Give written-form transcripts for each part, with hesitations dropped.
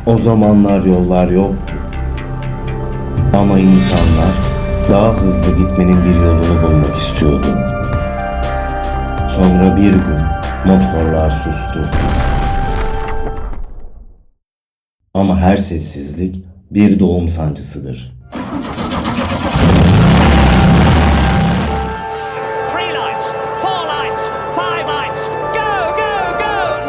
O zamanlar yollar yoktu. Ama insanlar daha hızlı gitmenin bir yolunu bulmak istiyordu. Sonra bir gün motorlar sustu. Ama her sessizlik bir doğum sancısıdır. Three lights, four lights, five lights. Go, go, go!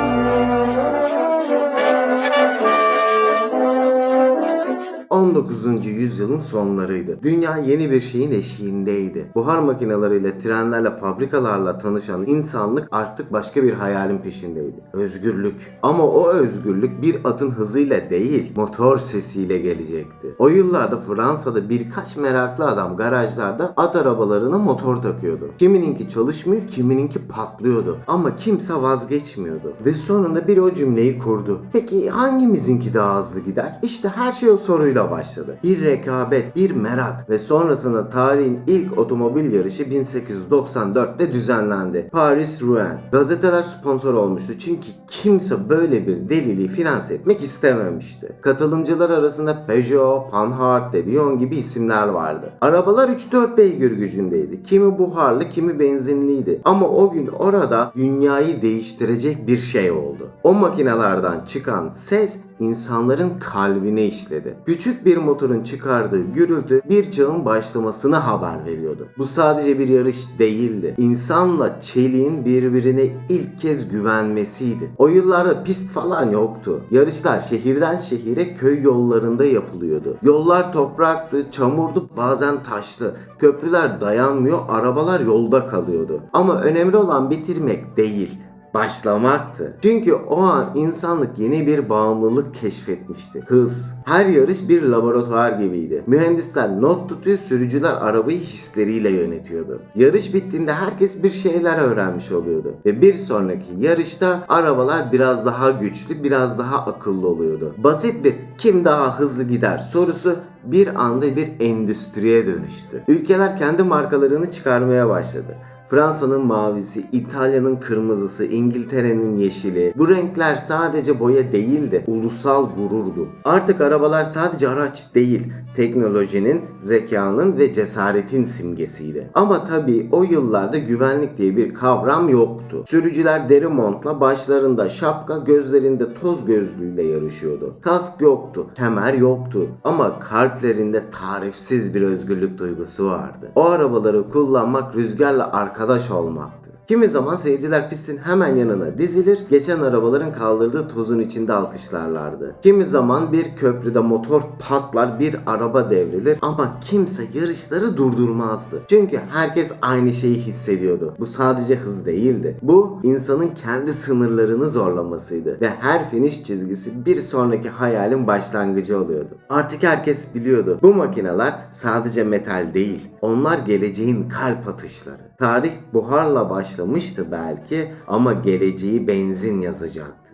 19. yüzyılın sonlarıydı. Dünya yeni bir şeyin eşiğindeydi. Buhar makineleriyle, trenlerle, fabrikalarla tanışan insanlık artık başka bir hayalin peşindeydi. Özgürlük. Ama o özgürlük bir atın hızıyla değil, motor sesiyle gelecekti. O yıllarda Fransa'da birkaç meraklı adam garajlarda at arabalarına motor takıyordu. Kimininki çalışmıyor, kimininki patlıyordu. Ama kimse vazgeçmiyordu. Ve sonunda biri o cümleyi kurdu. Peki hangimizinki daha hızlı gider? İşte her şey o soruyla başladı. Bir rekabet, bir merak ve sonrasında tarihin ilk otomobil yarışı 1894'te düzenlendi. Paris-Rouen. Gazeteler sponsor olmuştu çünkü kimse böyle bir deliliği finanse etmek istememişti. Katılımcılar arasında Peugeot, Panhard, De Dion gibi isimler vardı. Arabalar 3-4 beygir gücündeydi. Kimi buharlı, kimi benzinliydi. Ama o gün orada dünyayı değiştirecek bir şey oldu. O makinelerden çıkan ses insanların kalbine işledi. Küçük bir motorun çıkardığı gürültü bir çağın başlamasına haber veriyordu. Bu sadece bir yarış değildi. İnsanla çeliğin birbirine ilk kez güvenmesiydi. O yıllarda pist falan yoktu. Yarışlar şehirden şehire, köy yollarında yapılıyordu. Yollar topraktı, çamurdu, bazen taşlı. Köprüler dayanmıyor, arabalar yolda kalıyordu. Ama önemli olan bitirmek değil, başlamaktı. Çünkü o an insanlık yeni bir bağımlılık keşfetmişti. Hız. Her yarış bir laboratuvar gibiydi. Mühendisler not tutuyor, sürücüler arabayı hisleriyle yönetiyordu. Yarış bittiğinde herkes bir şeyler öğrenmiş oluyordu. Ve bir sonraki yarışta arabalar biraz daha güçlü, biraz daha akıllı oluyordu. Basit bir kim daha hızlı gider sorusu bir anda bir endüstriye dönüştü. Ülkeler kendi markalarını çıkarmaya başladı. Fransa'nın mavisi, İtalya'nın kırmızısı, İngiltere'nin yeşili. Bu renkler sadece boya değildi, ulusal gururdu. Artık arabalar sadece araç değil, teknolojinin, zekanın ve cesaretin simgesiydi. Ama tabii o yıllarda güvenlik diye bir kavram yoktu. Sürücüler deri montla, başlarında şapka, gözlerinde toz gözlüğüyle yarışıyordu. Kask yoktu, kemer yoktu ama kalplerinde tarifsiz bir özgürlük duygusu vardı. O arabaları kullanmak rüzgarla arkadaş olmaktı. Kimi zaman seyirciler pistin hemen yanına dizilir, geçen arabaların kaldırdığı tozun içinde alkışlarlardı. Kimi zaman bir köprüde motor patlar, bir araba devrilir ama kimse yarışları durdurmazdı. Çünkü herkes aynı şeyi hissediyordu. Bu sadece hız değildi. Bu insanın kendi sınırlarını zorlamasıydı ve her finish çizgisi bir sonraki hayalin başlangıcı oluyordu. Artık herkes biliyordu. Bu makineler sadece metal değil, onlar geleceğin kalp atışları. Tarih buharla başlamıştı belki ama geleceği benzin yazacaktı.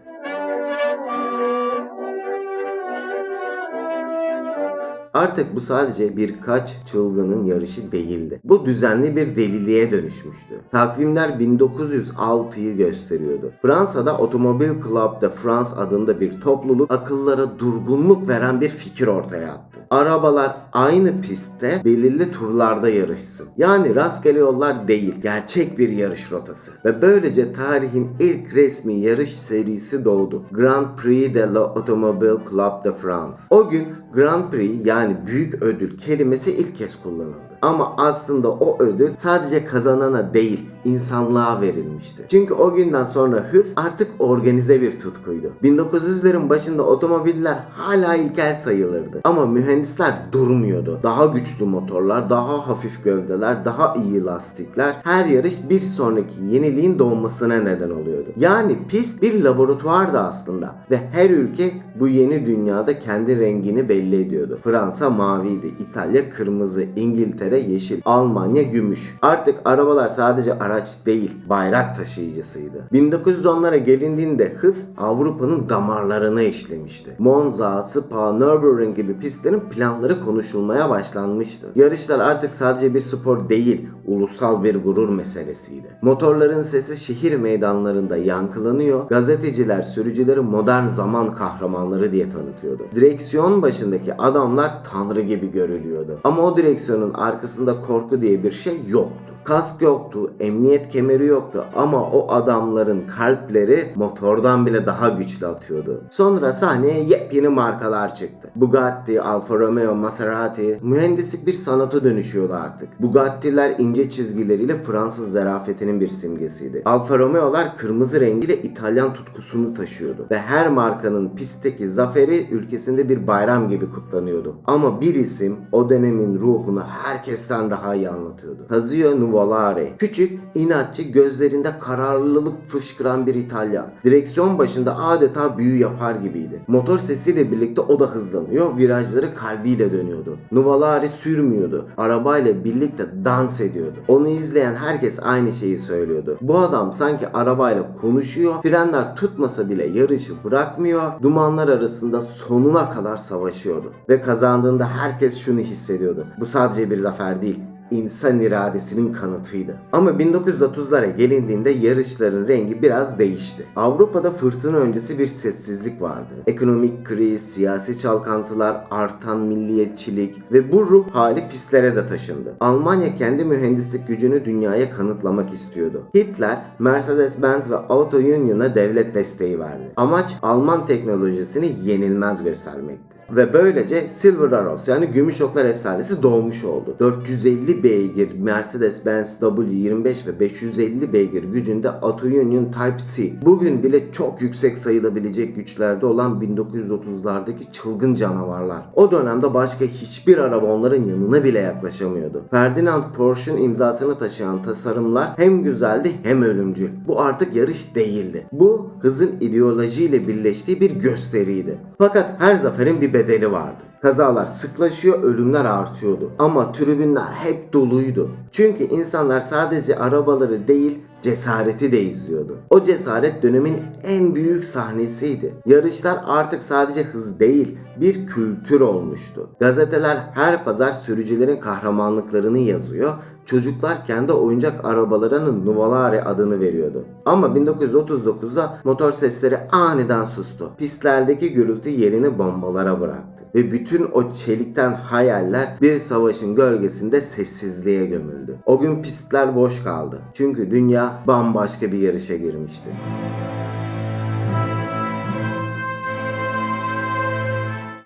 Artık bu sadece birkaç çılgının yarışı değildi. Bu düzenli bir deliliğe dönüşmüştü. Takvimler 1906'yı gösteriyordu. Fransa'da Automobil Club de France adında bir topluluk akıllara durgunluk veren bir fikir ortaya attı. Arabalar aynı pistte belirli turlarda yarışsın. Yani rastgele yollar değil, gerçek bir yarış rotası. Ve böylece tarihin ilk resmi yarış serisi doğdu. Grand Prix de l'Automobile Club de France. O gün Grand Prix yani büyük ödül kelimesi ilk kez kullanıldı. Ama aslında o ödül sadece kazanana değil, insanlığa verilmişti. Çünkü o günden sonra hız artık organize bir tutkuydu. 1900'lerin başında otomobiller hala ilkel sayılırdı. Ama mühendisler durmuyordu. Daha güçlü motorlar, daha hafif gövdeler, daha iyi lastikler. Her yarış bir sonraki yeniliğin doğmasına neden oluyordu. Yani pist bir laboratuvardı aslında. Ve her ülke bu yeni dünyada kendi rengini belli ediyordu. Fransa maviydi, İtalya kırmızı, İngiltere İngiltere yeşil, Almanya gümüş. Artık arabalar sadece araç değil, bayrak taşıyıcısıydı. 1910'lara gelindiğinde hız Avrupa'nın damarlarına işlemişti. Monza, Spa, Nürburgring gibi pistlerin planları konuşulmaya başlanmıştı. Yarışlar artık sadece bir spor değil, ulusal bir gurur meselesiydi. Motorların sesi şehir meydanlarında yankılanıyor, gazeteciler sürücüleri modern zaman kahramanları diye tanıtıyordu. Direksiyon başındaki adamlar tanrı gibi görülüyordu. Ama o direksiyonun arkasında korku diye bir şey yoktu. Kask yoktu, emniyet kemeri yoktu ama o adamların kalpleri motordan bile daha güçlü atıyordu. Sonra sahneye yepyeni markalar çıktı. Bugatti, Alfa Romeo, Maserati, mühendislik bir sanata dönüşüyordu artık. Bugatti'ler ince çizgileriyle Fransız zarafetinin bir simgesiydi. Alfa Romeo'lar kırmızı rengiyle İtalyan tutkusunu taşıyordu. Ve her markanın pistteki zaferi ülkesinde bir bayram gibi kutlanıyordu. Ama bir isim o dönemin ruhunu herkesten daha iyi anlatıyordu. Fazio Nuvolari. Küçük, inatçı, gözlerinde kararlılık fışkıran bir İtalyan. Direksiyon başında adeta büyü yapar gibiydi. Motor sesiyle birlikte o da hızlanıyor, virajları kalbiyle dönüyordu. Nuvolari sürmüyordu. Arabayla birlikte dans ediyordu. Onu izleyen herkes aynı şeyi söylüyordu. Bu adam sanki arabayla konuşuyor, frenler tutmasa bile yarışı bırakmıyor, dumanlar arasında sonuna kadar savaşıyordu. Ve kazandığında herkes şunu hissediyordu: bu sadece bir zafer değil, İnsan iradesinin kanıtıydı. Ama 1930'lara gelindiğinde yarışların rengi biraz değişti. Avrupa'da fırtına öncesi bir sessizlik vardı. Ekonomik kriz, siyasi çalkantılar, artan milliyetçilik ve bu ruh hali pistlere de taşındı. Almanya kendi mühendislik gücünü dünyaya kanıtlamak istiyordu. Hitler, Mercedes-Benz ve Auto Union'a devlet desteği verdi. Amaç Alman teknolojisini yenilmez göstermekti. Ve böylece Silver Arrows yani Gümüş Oklar efsanesi doğmuş oldu. 450 beygir Mercedes-Benz W25 ve 550 beygir gücünde Auto Union Type-C. Bugün bile çok yüksek sayılabilecek güçlerde olan 1930'lardaki çılgın canavarlar. O dönemde başka hiçbir araba onların yanına bile yaklaşamıyordu. Ferdinand Porsche'un imzasını taşıyan tasarımlar hem güzeldi hem ölümcül. Bu artık yarış değildi. Bu hızın ideolojiyle birleştiği bir gösteriydi. Fakat her zaferin bir bedeli vardı. Kazalar sıklaşıyor, ölümler artıyordu. Ama tribünler hep doluydu. Çünkü insanlar sadece arabaları değil, cesareti de izliyordu. O cesaret dönemin en büyük sahnesiydi. Yarışlar artık sadece hız değil, bir kültür olmuştu. Gazeteler her pazar sürücülerin kahramanlıklarını yazıyor, çocuklar kendi oyuncak arabalarının Nuvolari adını veriyordu. Ama 1939'da motor sesleri aniden sustu. Pistlerdeki gürültü yerini bombalara bıraktı. Ve bütün o çelikten hayaller bir savaşın gölgesinde sessizliğe gömüldü. O gün pistler boş kaldı. Çünkü dünya bambaşka bir yarışa girmişti.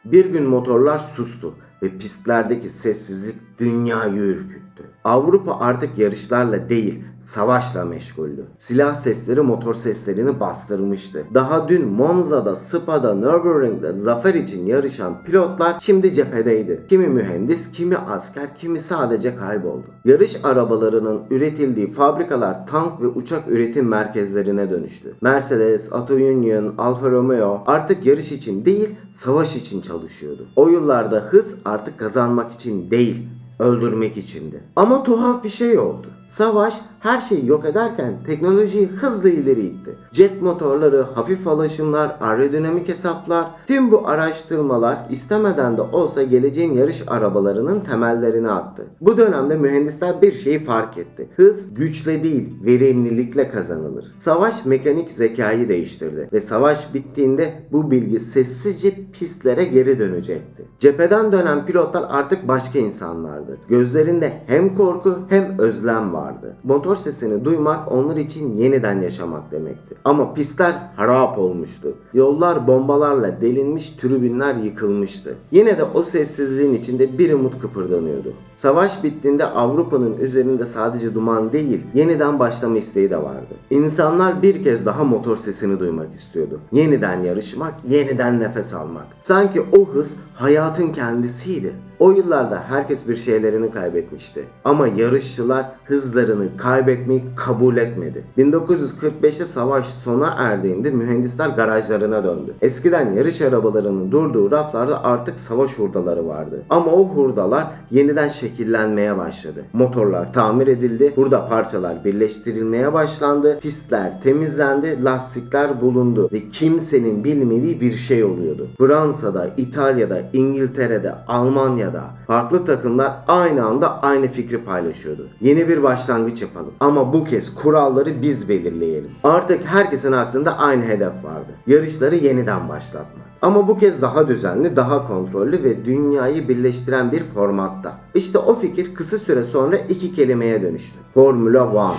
Bir gün motorlar sustu ve pistlerdeki sessizlik dünyayı ürküttü. Avrupa artık yarışlarla değil, savaşla meşguldü. Silah sesleri motor seslerini bastırmıştı. Daha dün Monza'da, Spa'da, Nürburgring'de zafer için yarışan pilotlar şimdi cephedeydi. Kimi mühendis, kimi asker, kimi sadece kayboldu. Yarış arabalarının üretildiği fabrikalar tank ve uçak üretim merkezlerine dönüştü. Mercedes, Auto Union, Alfa Romeo artık yarış için değil, savaş için çalışıyordu. O yıllarda hız artık kazanmak için değil, öldürmek içindi. Ama tuhaf bir şey oldu. Savaş her şeyi yok ederken teknolojiyi hızla ileri itti. Jet motorları, hafif alaşımlar, aerodinamik hesaplar, tüm bu araştırmalar istemeden de olsa geleceğin yarış arabalarının temellerini attı. Bu dönemde mühendisler bir şeyi fark etti. Hız güçle değil, verimlilikle kazanılır. Savaş mekanik zekayı değiştirdi ve savaş bittiğinde bu bilgi sessizce pistlere geri dönecekti. Cepheden dönen pilotlar artık başka insanlardı. Gözlerinde hem korku hem özlem vardı. Motor sesini duymak onlar için yeniden yaşamak demekti. Ama pistler harap olmuştu. Yollar bombalarla delinmiş, tribünler yıkılmıştı. Yine de o sessizliğin içinde bir umut kıpırdanıyordu. Savaş bittiğinde Avrupa'nın üzerinde sadece duman değil, yeniden başlama isteği de vardı. İnsanlar bir kez daha motor sesini duymak istiyordu. Yeniden yarışmak, yeniden nefes almak. Sanki o hız hayatın kendisiydi. O yıllarda herkes bir şeylerini kaybetmişti. Ama yarışçılar hızlarını kaybetmeyi kabul etmedi. 1945'te savaş sona erdiğinde mühendisler garajlarına döndü. Eskiden yarış arabalarının durduğu raflarda artık savaş hurdaları vardı. Ama o hurdalar yeniden şekillenmeye başladı. Motorlar tamir edildi, hurda parçalar birleştirilmeye başlandı, pistler temizlendi, lastikler bulundu ve kimsenin bilmediği bir şey oluyordu. Fransa'da, İtalya'da, İngiltere'de, Almanya'da farklı takımlar aynı anda aynı fikri paylaşıyordu. Yeni bir başlangıç yapalım ama bu kez kuralları biz belirleyelim. Artık herkesin aklında aynı hedef vardı. Yarışları yeniden başlatmak. Ama bu kez daha düzenli, daha kontrollü ve dünyayı birleştiren bir formatta. İşte o fikir kısa süre sonra iki kelimeye dönüştü. Formula One.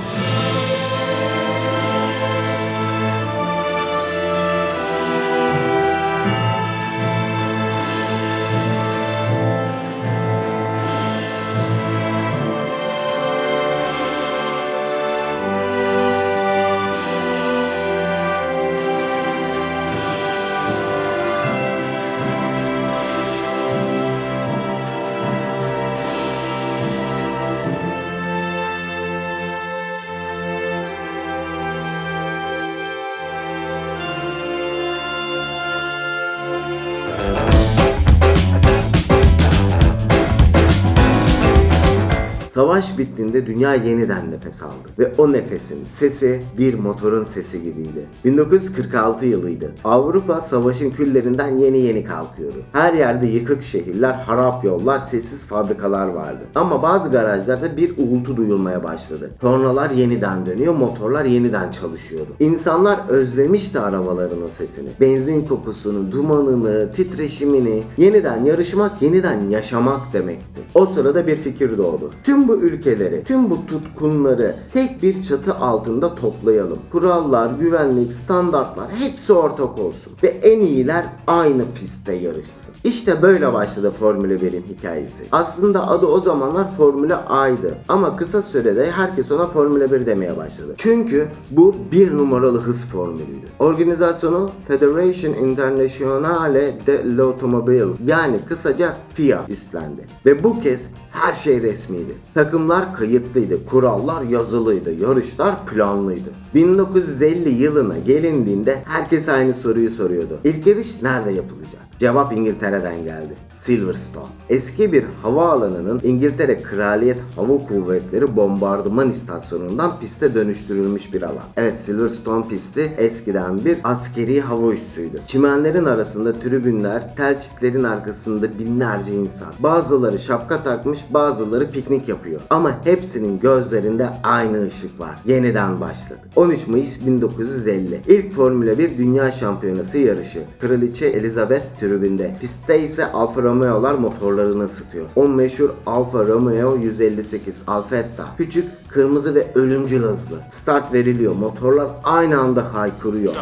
Savaş bittiğinde dünya yeniden nefes aldı ve o nefesin sesi bir motorun sesi gibiydi. 1946 yılıydı. Avrupa savaşın küllerinden yeni kalkıyordu. Her yerde yıkık şehirler, harap yollar, sessiz fabrikalar vardı. Ama bazı garajlarda bir uğultu duyulmaya başladı. Tornalar yeniden dönüyor, motorlar yeniden çalışıyordu. İnsanlar özlemişti arabaların o sesini. Benzin kokusunu, dumanını, titreşimini. Yeniden yarışmak, yeniden yaşamak demekti. O sırada bir fikir doğdu. Tüm bu ülkeleri, tüm bu tutkunları tek bir çatı altında toplayalım. Kurallar, güvenlik, standartlar hepsi ortak olsun. Ve en iyiler aynı pistte yarışsın. İşte böyle başladı Formula 1'in hikayesi. Aslında adı o zamanlar Formula A'ydı. Ama kısa sürede herkes ona Formula 1 demeye başladı. Çünkü bu bir numaralı hız formülüydü. Organizasyonu Federation Internationale de l'Automobile, yani kısaca FIA üstlendi. Ve bu kez her şey resmiydi. Takımlar kayıtlıydı, kurallar yazılıydı, yarışlar planlıydı. 1950 yılına gelindiğinde herkes aynı soruyu soruyordu. İlk yarış nerede yapılacak? Cevap İngiltere'den geldi. Silverstone. Eski bir havaalanının İngiltere Kraliyet Hava Kuvvetleri bombardıman istasyonundan piste dönüştürülmüş bir alan. Evet, Silverstone pisti eskiden bir askeri hava üssüydü. Çimenlerin arasında tribünler, tel çitlerin arkasında binlerce insan. Bazıları şapka takmış, bazıları piknik yapıyor. Ama hepsinin gözlerinde aynı ışık var. Yeniden başladı. 13 Mayıs 1950. İlk Formula 1 Dünya Şampiyonası yarışı. Kraliçe Elizabeth tribünde. Pistte ise Alfa Romeo'lar motorlarını ısıtıyor. O meşhur Alfa Romeo 158 Alfetta. Küçük, kırmızı ve ölümcül hızlı. Start veriliyor. Motorlar aynı anda haykırıyor.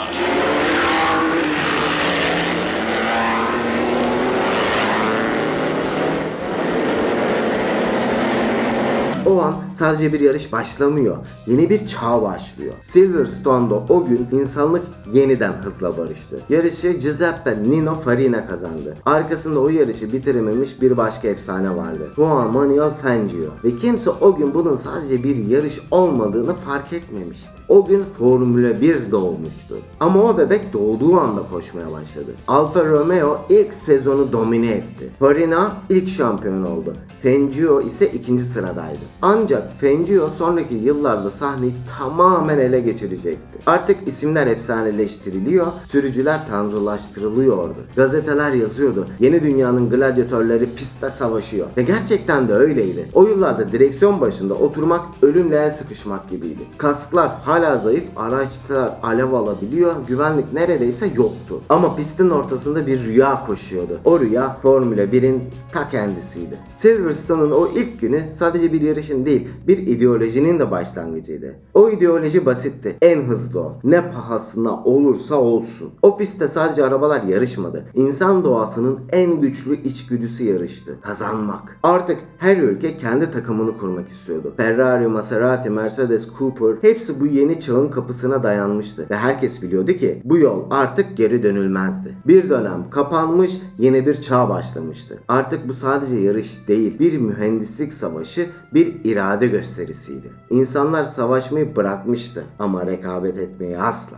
O an sadece bir yarış başlamıyor. Yeni bir çağ başlıyor. Silverstone'da o gün insanlık yeniden hızla barıştı. Yarışı Giuseppe Nino Farina kazandı. Arkasında o yarışı bitirememiş bir başka efsane vardı. Juan Manuel Fangio. Ve kimse o gün bunun sadece bir yarış olmadığını fark etmemişti. O gün Formula 1 doğmuştu. Ama o bebek doğduğu anda koşmaya başladı. Alfa Romeo ilk sezonu domine etti. Farina ilk şampiyon oldu. Fangio ise ikinci sıradaydı. Ancak Fangio sonraki yıllarda sahneyi tamamen ele geçirecekti. Artık isimler efsaneleştiriliyor, sürücüler tanrılaştırılıyordu. Gazeteler yazıyordu, yeni dünyanın gladyatörleri pistte savaşıyor. Ve gerçekten de öyleydi. O yıllarda direksiyon başında oturmak ölümle el sıkışmak gibiydi. Kasklar hala zayıf, araçlar alev alabiliyor, güvenlik neredeyse yoktu. Ama pistin ortasında bir rüya koşuyordu. O rüya Formula 1'in ta kendisiydi. Silverstone'un o ilk günü sadece bir yarışın değil, bir ideolojinin de başlangıcıydı. O ideoloji basitti. En hızlı ol. Ne pahasına olursa olsun. O pistte sadece arabalar yarışmadı. İnsan doğasının en güçlü içgüdüsü yarıştı. Kazanmak. Artık her ülke kendi takımını kurmak istiyordu. Ferrari, Maserati, Mercedes, Cooper hepsi bu yeni çağın kapısına dayanmıştı. Ve herkes biliyordu ki bu yol artık geri dönülmezdi. Bir dönem kapanmış, yeni bir çağ başlamıştı. Artık bu sadece yarış değil, bir mühendislik savaşı, bir irade gösterisiydi. İnsanlar savaşmayı bırakmıştı ama rekabet etmeyi asla.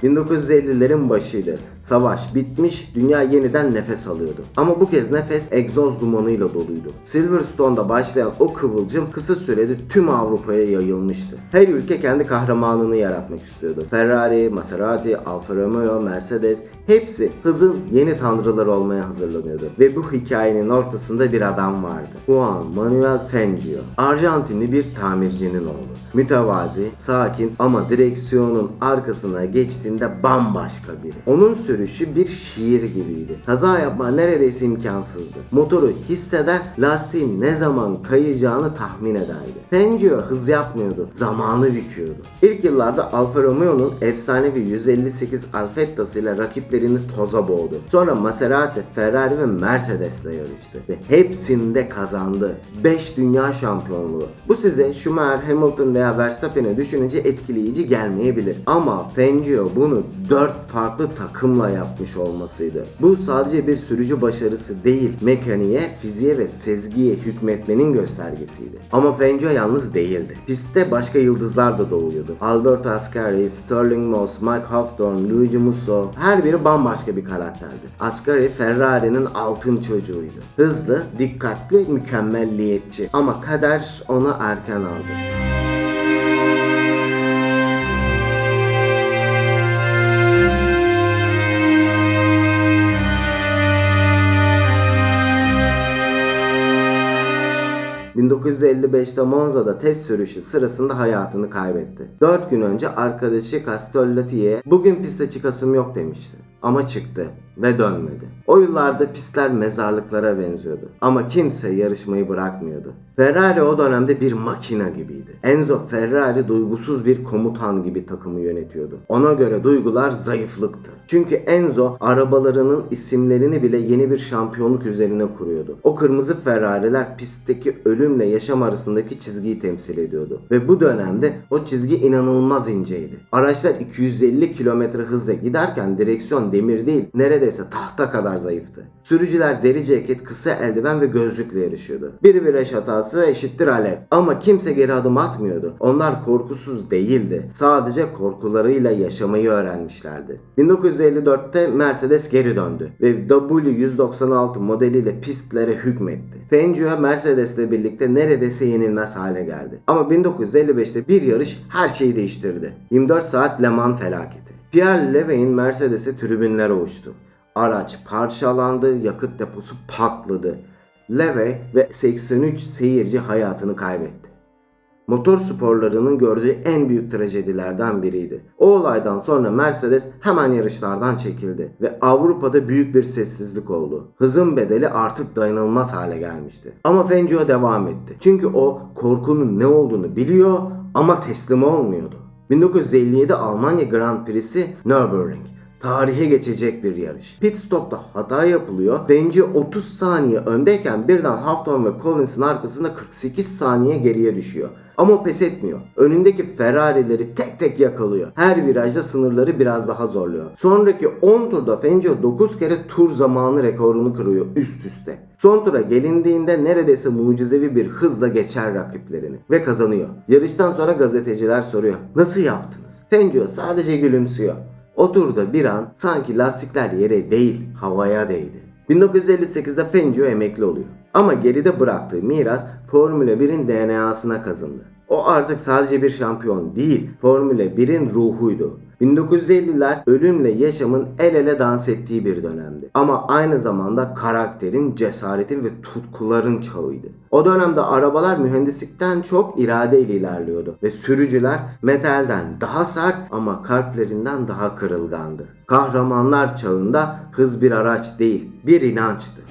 1950'lerin başıydı. Savaş bitmiş, dünya yeniden nefes alıyordu. Ama bu kez nefes egzoz dumanıyla doluydu. Silverstone'da başlayan o kıvılcım kısa sürede tüm Avrupa'ya yayılmıştı. Her ülke kendi kahramanını yaratmak istiyordu. Ferrari, Maserati, Alfa Romeo, Mercedes hepsi hızın yeni tanrıları olmaya hazırlanıyordu. Ve bu hikayenin ortasında bir adam vardı. Juan Manuel Fangio. Arjantinli bir tamircinin oğlu. Mütevazi, sakin ama direksiyonun arkasına geçtiğinde bambaşka biri. Onun sürüşü bir şiir gibiydi. Kaza yapma neredeyse imkansızdı. Motoru hisseder, lastiğin ne zaman kayacağını tahmin ederdi. Fangio hız yapmıyordu, zamanı büküyordu. İlk yıllarda Alfa Romeo'nun efsanevi 158 Alfetta'sı ile rakiplerini toza boğdu. Sonra Maserati, Ferrari ve Mercedes'le yarıştı ve hepsinde kazandı. 5 dünya şampiyonluğu. Bu size Schumacher, Hamilton veya Verstappen'i düşününce etkileyici gelmeyebilir. Ama Fangio bunu 4 farklı takımla yapmış olmasıydı. Bu sadece bir sürücü başarısı değil, mekaniğe, fiziğe ve sezgiye hükmetmenin göstergesiydi. Ama Fangio yalnız değildi. Pistte başka yıldızlar da doğuyordu. Alberto Ascari, Sterling Moss, Mike Hawthorne, Luigi Musso her biri bambaşka bir karakterdi. Ascari Ferrari'nin altın çocuğuydu. Hızlı, dikkatli, mükemmelliyetçi. Ama kader onu erken aldı. ...1955'te Monza'da test sürüşü sırasında hayatını kaybetti. 4 gün önce arkadaşı Castellotti'ye "Bugün piste çıkasım yok" demişti. Ama çıktı ve dönmedi. O yıllarda pistler mezarlıklara benziyordu. Ama kimse yarışmayı bırakmıyordu. Ferrari o dönemde bir makina gibiydi. Enzo Ferrari duygusuz bir komutan gibi takımı yönetiyordu. Ona göre duygular zayıflıktı. Çünkü Enzo arabalarının isimlerini bile yeni bir şampiyonluk üzerine kuruyordu. O kırmızı Ferrari'ler pistteki ölümle yaşam arasındaki çizgiyi temsil ediyordu. Ve bu dönemde o çizgi inanılmaz inceydi. Araçlar 250 km hızla giderken direksiyon demir değil, neredeyse tahta kadar zayıftı. Sürücüler deri ceket, kısa eldiven ve gözlükle yarışıyordu. Bir viraj hatası eşittir alev. Ama kimse geri adım atmıyordu. Onlar korkusuz değildi. Sadece korkularıyla yaşamayı öğrenmişlerdi. 1954'te Mercedes geri döndü ve W196 modeliyle pistlere hükmetti. Fangio Mercedes'le birlikte neredeyse yenilmez hale geldi. Ama 1955'te bir yarış her şeyi değiştirdi. 24 saat Le Mans felaketi. Pierre Levey'in Mercedes'i tribünlere uçtu. Araç parçalandı, yakıt deposu patladı. Levey ve 83 seyirci hayatını kaybetti. Motor sporlarının gördüğü en büyük trajedilerden biriydi. O olaydan sonra Mercedes hemen yarışlardan çekildi ve Avrupa'da büyük bir sessizlik oldu. Hızın bedeli artık dayanılmaz hale gelmişti. Ama Fangio devam etti. Çünkü o korkunun ne olduğunu biliyor ama teslim olmuyordu. 1957 Almanya Grand Prix'si Nürburgring. Tarihe geçecek bir yarış. Pit stopta hata yapılıyor. Fangio 30 saniye öndeyken birden Hawthorne ve Collins'in arkasında 48 saniye geriye düşüyor. Ama o pes etmiyor. Önündeki Ferrari'leri tek tek yakalıyor. Her virajda sınırları biraz daha zorluyor. Sonraki 10 turda Fangio 9 kere tur zamanı rekorunu kırıyor üst üste. Son tura gelindiğinde neredeyse mucizevi bir hızla geçer rakiplerini ve kazanıyor. Yarıştan sonra gazeteciler soruyor: "Nasıl yaptınız?" Fangio sadece gülümsüyor. O turda bir an sanki lastikler yere değil havaya değdi. 1958'de Fangio emekli oluyor. Ama geride bıraktığı miras Formula 1'in DNA'sına kazındı. O artık sadece bir şampiyon değil, Formula 1'in ruhuydu. 1950'ler ölümle yaşamın el ele dans ettiği bir dönemdi. Ama aynı zamanda karakterin, cesaretin ve tutkuların çağıydı. O dönemde arabalar mühendislikten çok iradeyle ilerliyordu ve sürücüler metalden daha sert ama kalplerinden daha kırılgandı. Kahramanlar çağında hız bir araç değil, bir inançtı.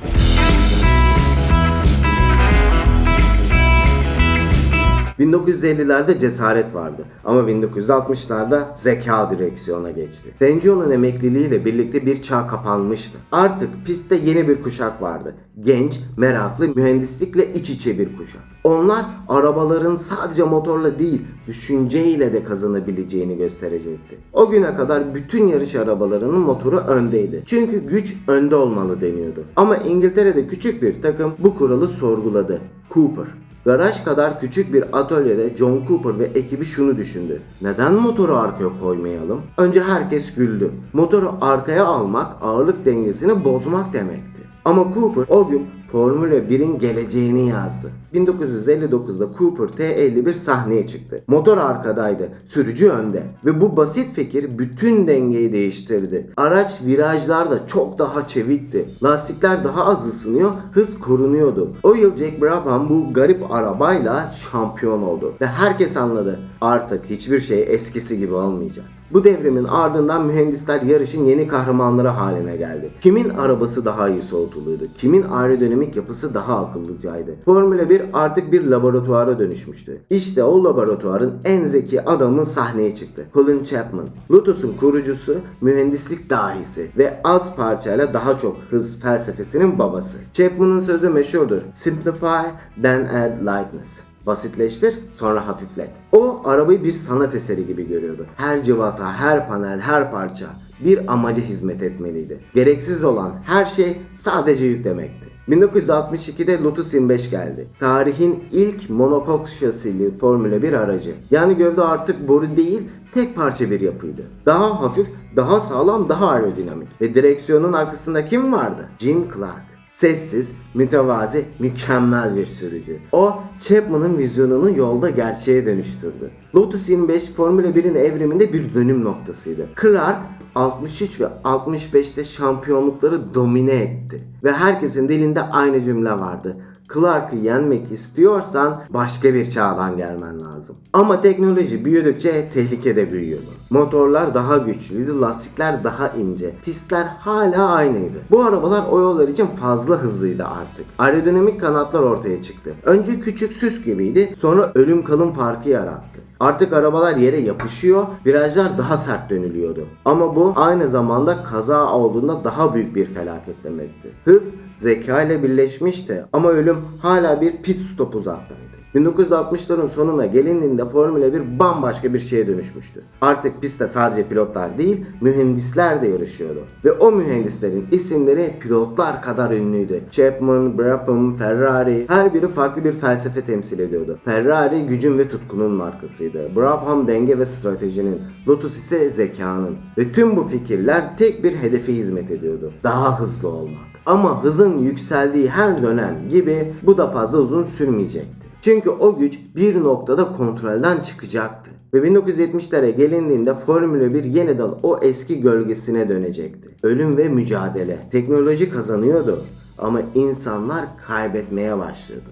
1950'lerde cesaret vardı ama 1960'larda zeka direksiyona geçti. Fangio'nun emekliliğiyle birlikte bir çağ kapanmıştı. Artık pistte yeni bir kuşak vardı. Genç, meraklı, mühendislikle iç içe bir kuşak. Onlar arabaların sadece motorla değil, düşünceyle de kazanabileceğini gösterecekti. O güne kadar bütün yarış arabalarının motoru öndeydi. Çünkü güç önde olmalı deniyordu. Ama İngiltere'de küçük bir takım bu kuralı sorguladı. Cooper. Garaj kadar küçük bir atölyede John Cooper ve ekibi şunu düşündü. Neden motoru arkaya koymayalım? Önce herkes güldü. Motoru arkaya almak ağırlık dengesini bozmak demekti. Ama Cooper o gün Formula 1'in geleceğini yazdı. 1959'da Cooper T51 sahneye çıktı. Motor arkadaydı, sürücü önde. Ve bu basit fikir bütün dengeyi değiştirdi. Araç virajlarda çok daha çevikti. Lastikler daha az ısınıyor, hız korunuyordu. O yıl Jack Brabham bu garip arabayla şampiyon oldu. Ve herkes anladı. Artık hiçbir şey eskisi gibi olmayacak. Bu devrimin ardından mühendisler yarışın yeni kahramanları haline geldi. Kimin arabası daha iyi soğutuluydu? Kimin aerodinamik yapısı daha akıllıcaydı? Formula 1 artık bir laboratuvara dönüşmüştü. İşte o laboratuvarın en zeki adamı sahneye çıktı. Colin Chapman. Lotus'un kurucusu, mühendislik dahisi ve az parçayla daha çok hız felsefesinin babası. Chapman'ın sözü meşhurdur. Simplify, then add lightness. Basitleştir, sonra hafiflet. O arabayı bir sanat eseri gibi görüyordu. Her cıvata, her panel, her parça bir amaca hizmet etmeliydi. Gereksiz olan her şey sadece yük demekti. 1962'de Lotus 25 geldi. Tarihin ilk monokok şasili Formula 1 aracı. Yani gövde artık boru değil, tek parça bir yapıydı. Daha hafif, daha sağlam, daha aerodinamik. Ve direksiyonun arkasında kim vardı? Jim Clark. Sessiz, mütevazi, mükemmel bir sürücü. O, Chapman'ın vizyonunu yolda gerçeğe dönüştürdü. Lotus 25 Formula 1'in evriminde bir dönüm noktasıydı. Clark 63 ve 65'te şampiyonlukları domine etti. Ve herkesin dilinde aynı cümle vardı. Clark'ı yenmek istiyorsan başka bir çağdan gelmen lazım. Ama teknoloji büyüdükçe tehlike de büyüyordu. Motorlar daha güçlüydü, lastikler daha ince, pistler hala aynıydı. Bu arabalar o yollar için fazla hızlıydı artık. Aerodinamik kanatlar ortaya çıktı. Önce küçük süs gibiydi, sonra ölüm kalım farkı yarattı. Artık arabalar yere yapışıyor, virajlar daha sert dönülüyordu. Ama bu aynı zamanda kaza olduğunda daha büyük bir felaket demekti. Hız zeka ile birleşmişti ama ölüm hala bir pit stop uzaktaydı. 1960'ların sonuna gelindiğinde Formula 1 bambaşka bir şeye dönüşmüştü. Artık pistte sadece pilotlar değil, mühendisler de yarışıyordu. Ve o mühendislerin isimleri pilotlar kadar ünlüydü. Chapman, Brabham, Ferrari, her biri farklı bir felsefe temsil ediyordu. Ferrari gücün ve tutkunun markasıydı. Brabham denge ve stratejinin, Lotus ise zekanın. Ve tüm bu fikirler tek bir hedefe hizmet ediyordu. Daha hızlı olmak. Ama hızın yükseldiği her dönem gibi bu da fazla uzun sürmeyecekti. Çünkü o güç bir noktada kontrolden çıkacaktı. Ve 1970'lere gelindiğinde Formula 1 yeniden o eski gölgesine dönecekti. Ölüm ve mücadele. Teknoloji kazanıyordu ama insanlar kaybetmeye başlıyordu.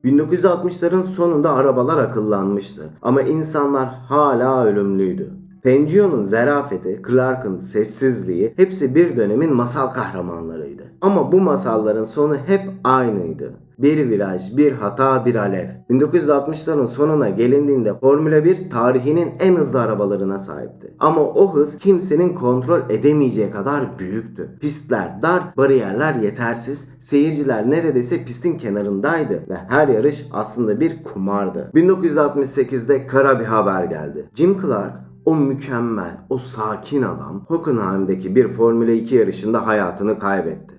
...1960'ların sonunda arabalar akıllanmıştı ama insanlar hala ölümlüydü. Fangio'nun zerafeti, Clark'ın sessizliği hepsi bir dönemin masal kahramanlarıydı. Ama bu masalların sonu hep aynıydı. Bir viraj, bir hata, bir alev. 1960'ların sonuna gelindiğinde Formula 1 tarihinin en hızlı arabalarına sahipti. Ama o hız kimsenin kontrol edemeyeceği kadar büyüktü. Pistler dar, bariyerler yetersiz, seyirciler neredeyse pistin kenarındaydı ve her yarış aslında bir kumardı. 1968'de kara bir haber geldi. Jim Clark, o mükemmel, o sakin adam Hockenheim'deki bir Formula 2 yarışında hayatını kaybetti.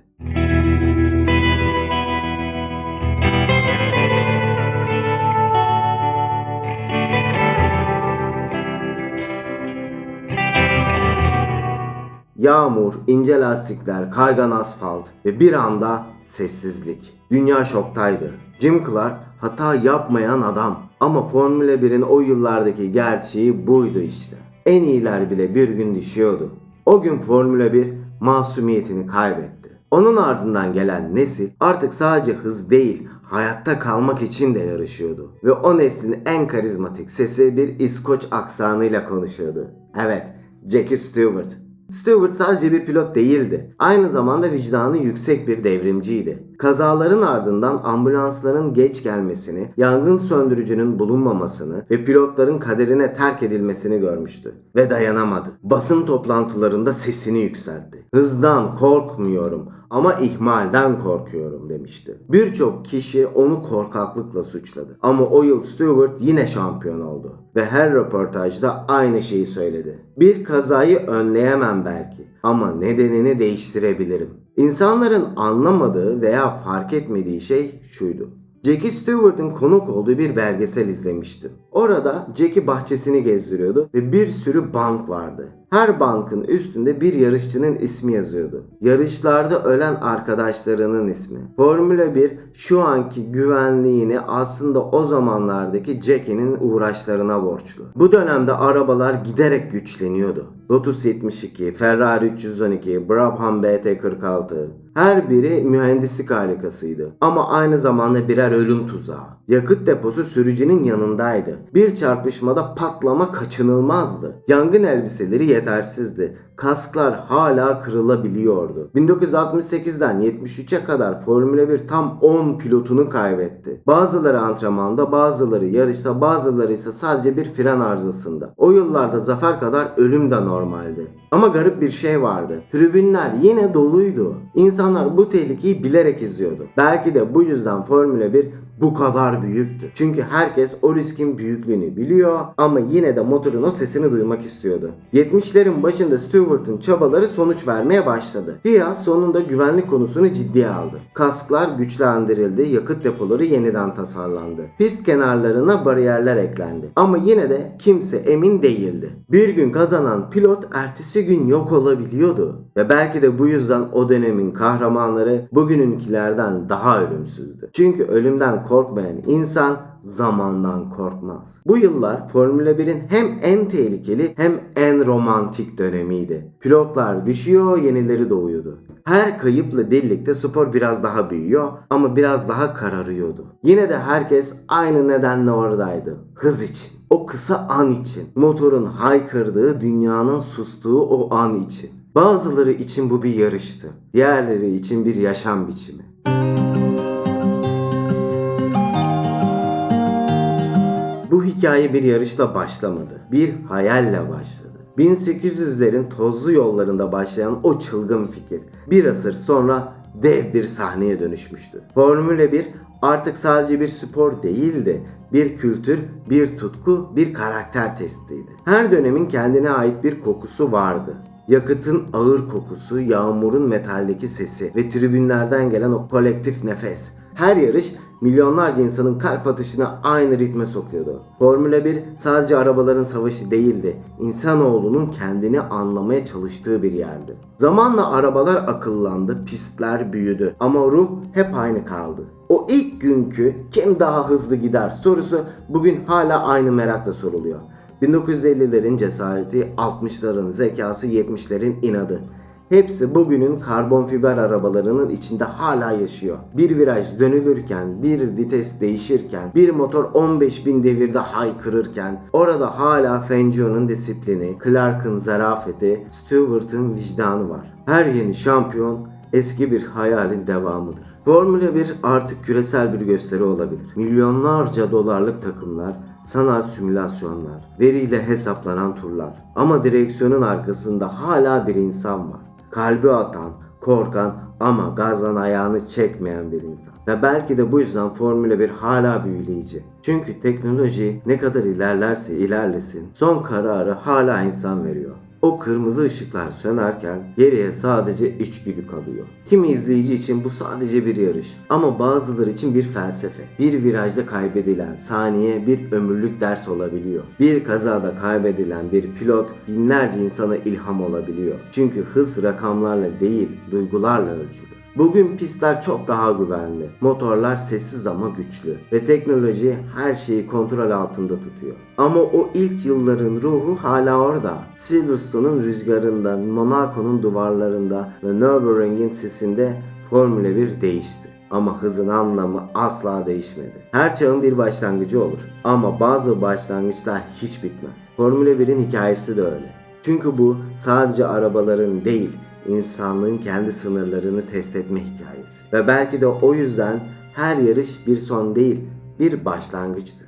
Yağmur, ince lastikler, kaygan asfalt ve bir anda sessizlik. Dünya şoktaydı. Jim Clark hata yapmayan adam. Ama Formula 1'in o yıllardaki gerçeği buydu işte. En iyiler bile bir gün düşüyordu. O gün Formula 1 masumiyetini kaybetti. Onun ardından gelen nesil artık sadece hız değil, hayatta kalmak için de yarışıyordu. Ve o neslin en karizmatik sesi bir İskoç aksanıyla konuşuyordu. Evet, Jackie Stewart. Stewart sadece bir pilot değildi. Aynı zamanda vicdanı yüksek bir devrimciydi. Kazaların ardından ambulansların geç gelmesini, yangın söndürücünün bulunmamasını ve pilotların kaderine terk edilmesini görmüştü. Ve dayanamadı. Basın toplantılarında sesini yükseltti. Hızdan korkmuyorum ama ihmalden korkuyorum demişti. Birçok kişi onu korkaklıkla suçladı. Ama o yıl Stewart yine şampiyon oldu. Ve her röportajda aynı şeyi söyledi. Bir kazayı önleyemem belki ama nedenini değiştirebilirim. İnsanların anlamadığı veya fark etmediği şey şuydu. Jackie Stewart'ın konuk olduğu bir belgesel izlemiştim. Orada Jackie bahçesini gezdiriyordu ve bir sürü bank vardı. Her bankın üstünde bir yarışçının ismi yazıyordu. Yarışlarda ölen arkadaşlarının ismi. Formula 1 şu anki güvenliğini aslında o zamanlardaki Jackie'nin uğraşlarına borçlu. Bu dönemde arabalar giderek güçleniyordu. Lotus 72, Ferrari 312, Brabham BT46. Her biri mühendislik harikasıydı. Ama aynı zamanda birer ölüm tuzağı. Yakıt deposu sürücünün yanındaydı. Bir çarpışmada patlama kaçınılmazdı. Yangın elbiseleri yetersizdi. Kasklar hala kırılabiliyordu. 1968'den 73'e kadar Formula 1 tam 10 pilotunu kaybetti. Bazıları antrenmanda, bazıları yarışta, bazıları ise sadece bir fren arızasında. O yıllarda zafer kadar ölüm de normaldi. Ama garip bir şey vardı. Tribünler yine doluydu. İnsanlar bu tehlikeyi bilerek izliyordu. Belki de bu yüzden Formula 1 bu kadar büyüktü. Çünkü herkes o riskin büyüklüğünü biliyor ama yine de motorun o sesini duymak istiyordu. 70'lerin başında Stewart'ın çabaları sonuç vermeye başladı. FIA sonunda güvenlik konusunu ciddiye aldı. Kasklar güçlendirildi, yakıt depoları yeniden tasarlandı. Pist kenarlarına bariyerler eklendi. Ama yine de kimse emin değildi. Bir gün kazanan pilot ertesi gün yok olabiliyordu. Ve belki de bu yüzden o dönemin kahramanları bugününkilerden daha ölümsüzdü. Çünkü ölümden korkmayan insan zamandan korkmaz. Bu yıllar Formula 1'in hem en tehlikeli hem en romantik dönemiydi. Pilotlar düşüyor, yenileri doğuyordu. Her kayıpla birlikte spor biraz daha büyüyor ama biraz daha kararıyordu. Yine de herkes aynı nedenle oradaydı. Hız için. O kısa an için. Motorun haykırdığı, dünyanın sustuğu o an için. Bazıları için bu bir yarıştı. Diğerleri için bir yaşam biçimi. Bu hikaye bir yarışla başlamadı. Bir hayalle başladı. 1800'lerin tozlu yollarında başlayan o çılgın fikir bir asır sonra dev bir sahneye dönüşmüştü. Formula 1 artık sadece bir spor değildi. Bir kültür, bir tutku, bir karakter testiydi. Her dönemin kendine ait bir kokusu vardı. Yakıtın ağır kokusu, yağmurun metaldeki sesi ve tribünlerden gelen o kolektif nefes. Her yarış milyonlarca insanın kalp atışını aynı ritme sokuyordu. Formula 1 sadece arabaların savaşı değildi. İnsanoğlunun kendini anlamaya çalıştığı bir yerdi. Zamanla arabalar akıllandı, pistler büyüdü ama ruh hep aynı kaldı. O ilk günkü kim daha hızlı gider sorusu bugün hala aynı merakla soruluyor. 1950'lerin cesareti, 60'ların zekası, 70'lerin inadı. Hepsi bugünün karbon fiber arabalarının içinde hala yaşıyor. Bir viraj dönülürken, bir vites değişirken, bir motor 15.000 devirde haykırırken orada hala Fangio'nun disiplini, Clark'ın zarafeti, Stewart'ın vicdanı var. Her yeni şampiyon eski bir hayalin devamıdır. Formula 1 artık küresel bir gösteri olabilir. Milyonlarca dolarlık takımlar, sanal simülasyonlar, veriyle hesaplanan turlar. Ama direksiyonun arkasında hala bir insan var. Kalbi atan, korkan ama gazdan ayağını çekmeyen bir insan. Ve belki de bu yüzden Formula 1 hala büyüleyici. Çünkü teknoloji ne kadar ilerlerse ilerlesin son kararı hala insan veriyor. O kırmızı ışıklar sönerken geriye sadece içgüdü kalıyor. Kimi izleyici için bu sadece bir yarış ama bazıları için bir felsefe. Bir virajda kaybedilen saniye bir ömürlük ders olabiliyor. Bir kazada kaybedilen bir pilot binlerce insana ilham olabiliyor. Çünkü hız rakamlarla değil, duygularla ölçülür. Bugün pistler çok daha güvenli, motorlar sessiz ama güçlü ve teknoloji her şeyi kontrol altında tutuyor. Ama o ilk yılların ruhu hala orada. Silverstone'un rüzgarında, Monaco'nun duvarlarında ve Nürburgring'in sesinde Formula 1 değişti. Ama hızın anlamı asla değişmedi. Her çağın bir başlangıcı olur ama bazı başlangıçlar hiç bitmez. Formula 1'in hikayesi de öyle. Çünkü bu sadece arabaların değil, insanlığın kendi sınırlarını test etme hikayesi. Ve belki de o yüzden her yarış bir son değil, bir başlangıçtır.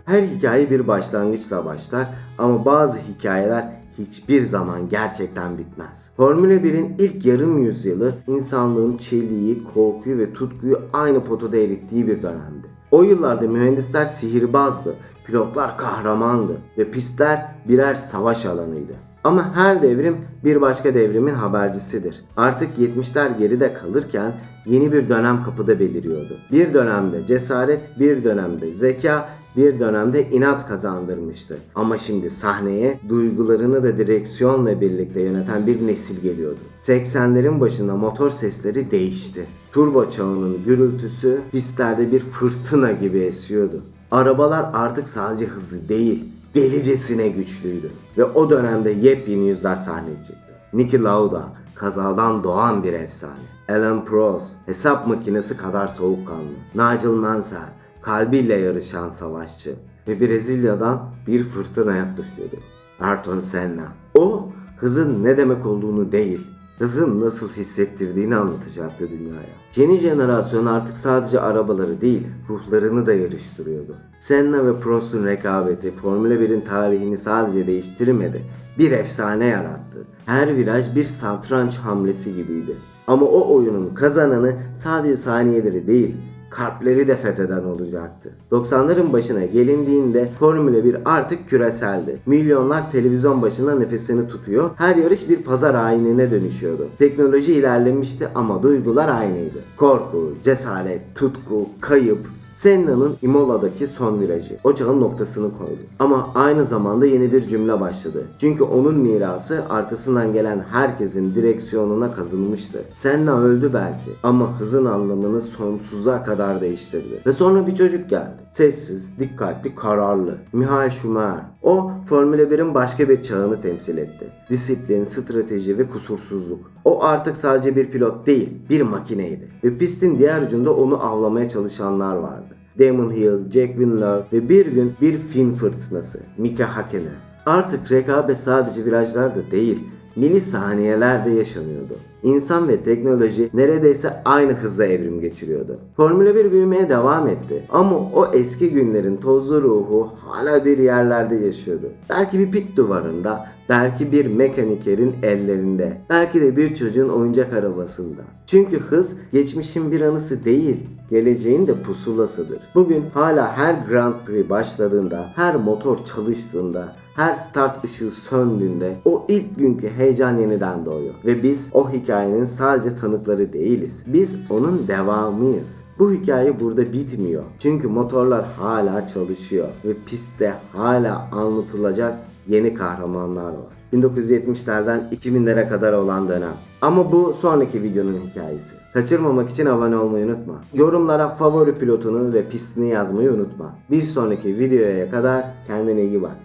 Her hikaye bir başlangıçla başlar ama bazı hikayeler hiçbir zaman gerçekten bitmez. Formula 1'in ilk yarım yüzyılı insanlığın çeliği, korkuyu ve tutkuyu aynı potada erittiği bir dönemdi. O yıllarda mühendisler sihirbazdı, pilotlar kahramandı ve pistler birer savaş alanıydı. Ama her devrim bir başka devrimin habercisidir. Artık 70'ler geride kalırken yeni bir dönem kapıda beliriyordu. Bir dönemde cesaret, bir dönemde zeka, bir dönemde inat kazandırmıştı. Ama şimdi sahneye duygularını da direksiyonla birlikte yöneten bir nesil geliyordu. 80'lerin başında motor sesleri değişti. Turbo çağının gürültüsü pistlerde bir fırtına gibi esiyordu. Arabalar artık sadece hızlı değil, delicesine güçlüydü. Ve o dönemde yepyeni yüzler sahneye çıktı. Niki Lauda, kazadan doğan bir efsane. Alain Prost, hesap makinesi kadar soğukkanlı. Nigel Mansell, kalbiyle yarışan savaşçı. Ve Brezilya'dan bir fırtına yaklaşıyordu. Ayrton Senna. O, hızın ne demek olduğunu değil, hızın nasıl hissettirdiğini anlatacaktı dünyaya. Yeni jenerasyon artık sadece arabaları değil, ruhlarını da yarıştırıyordu. Senna ve Prost'un rekabeti Formula 1'in tarihini sadece değiştirmedi, bir efsane yarattı. Her viraj bir satranç hamlesi gibiydi. Ama o oyunun kazananı sadece saniyeleri değil, kalpleri de fetheden olacaktı. 90'ların başına gelindiğinde Formula 1 artık küreseldi. Milyonlar televizyon başında nefesini tutuyor. Her yarış bir pazar ayinine dönüşüyordu. Teknoloji ilerlemişti ama duygular aynıydı. Korku, cesaret, tutku, kayıp. Senna'nın Imola'daki son virajı o çağın noktasını koydu. Ama aynı zamanda yeni bir cümle başladı. Çünkü onun mirası arkasından gelen herkesin direksiyonuna kazınmıştı. Senna öldü belki ama hızın anlamını sonsuza kadar değiştirdi. Ve sonra bir çocuk geldi. Sessiz, dikkatli, kararlı. Michael Schumacher. O Formula 1'in başka bir çağını temsil etti. Disiplin, strateji ve kusursuzluk. O artık sadece bir pilot değil, bir makineydi. Ve pistin diğer ucunda onu avlamaya çalışanlar vardı. Damon Hill, Jack Villeneuve ve bir gün bir fin fırtınası, Mika Hakkinen. Artık rekabet sadece virajlarda değil, milisaniyelerde yaşanıyordu. İnsan ve teknoloji neredeyse aynı hızla evrim geçiriyordu. Formula 1 büyümeye devam etti ama o eski günlerin tozlu ruhu hala bir yerlerde yaşıyordu. Belki bir pit duvarında, belki bir mekanikerin ellerinde, belki de bir çocuğun oyuncak arabasında. Çünkü hız geçmişin bir anısı değil, geleceğin de pusulasıdır. Bugün hala her Grand Prix başladığında, her motor çalıştığında, her start ışığı söndüğünde o ilk günkü heyecan yeniden doğuyor. Ve biz o hikayenin sadece tanıkları değiliz. Biz onun devamıyız. Bu hikaye burada bitmiyor. Çünkü motorlar hala çalışıyor ve pistte hala anlatılacak yeni kahramanlar var. 1970'lerden 2000'lere kadar olan dönem. Ama bu sonraki videonun hikayesi. Kaçırmamak için abone olmayı unutma. Yorumlara favori pilotunu ve pistini yazmayı unutma. Bir sonraki videoya kadar kendine iyi bak.